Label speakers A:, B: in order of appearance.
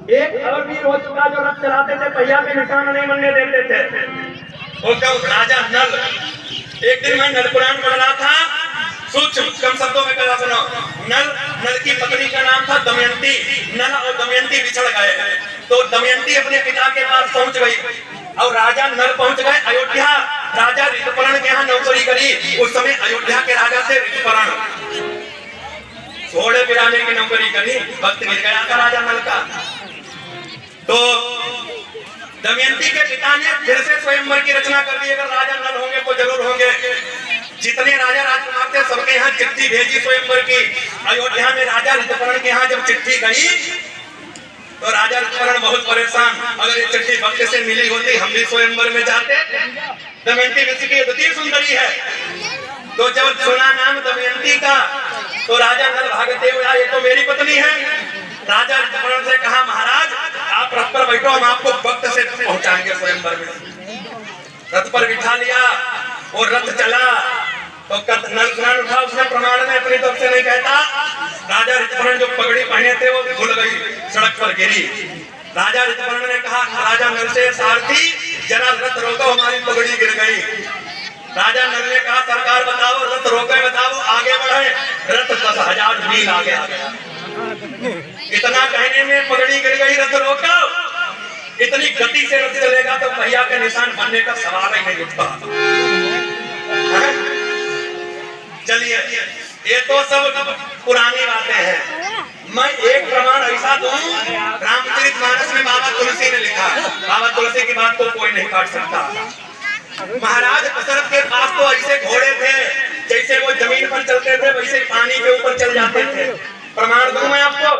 A: एक और वीर हो चुका जो रथ चलाते थे, पहिया के निशान नहीं बनने देते थे। वो क्या राजा नल। एक दिन मैं नल पुराण पढ़ रहा था, सूक्ष्म कम शब्दों में कहा सुनो। नल की पत्नी का नाम था दमयंती। नल और दमयंती बिछड़ गए, तो दमयंती अपने पिता के पास पहुंच गई और राजा नल पहुंच गए अयोध्या। राजा ऋतुपर्ण के यहाँ नौकरी करी। उस समय अयोध्या के राजा से ऋतुपर्ण घोड़े पिराने की नौकरी करी। वक्त गिर गया था राजा नल का। तो दमयंती के पिता ने फिर से स्वयंवर की रचना कर दी। अगर राजा नल होंगे तो जरूर होंगे। जितने राजा राजकुमार थे सबके यहाँ चिट्ठी भेजी स्वयंवर की। अयोध्या में राजा ऋतुपर्ण के यहाँ जब चिट्ठी गई तो राजा ऋतुपर्ण बहुत परेशान, अगर ये चिट्ठी वक्त से मिली होती हम भी स्वयंवर में जाते। दमयंती विश्व की अद्वितीय सुंदरी है। तो जब सुना नाम दमयंती का तो राजा नल भागते हुए आए, ये तो मेरी पत्नी है। राजा ऋतुपर्ण से कहा, महाराज आप रथ पर बैठो, हम आपको वक्त से पहुंचाएंगे स्वयंवर में। रथ पर बिठा लिया और रथ चला तो नल उठा, उसने प्रमाण में अपनी तरफ से नहीं कहता। राजा ऋतुपर्ण जो पगड़ी पहने थे वो भूल गई, सड़क पर गिरी। राजा ऋतुपर्ण ने कहा राजा नल से, सारथी जरा रथ रोको, हमारी पगड़ी गिर गई। राजा नल ने कहा सरकार बताओ, रथ रोके, बताओ आगे बढ़े। रथ 10,000 मील आगे आ गया। इतना कहने में पगड़ी गिर गई, रथ रोको। इतनी गति से रथ चलेगा तो पहिया के निशान बनने का सवाल ही नहीं उठता। चलिए ये तो सब पुरानी बातें हैं। मैं एक प्रमाण ऐसा दूं, रामचरितमानस में बाबा तुलसी ने लिखा। बाबा तुलसी की बात तो कोई नहीं काट सकता। महाराज दशरथ के पास तो ऐसे घोड़े थे जैसे वो जमीन पर चलते थे वैसे पानी के ऊपर चल जाते थे। प्रमाण दूं मैं आपको,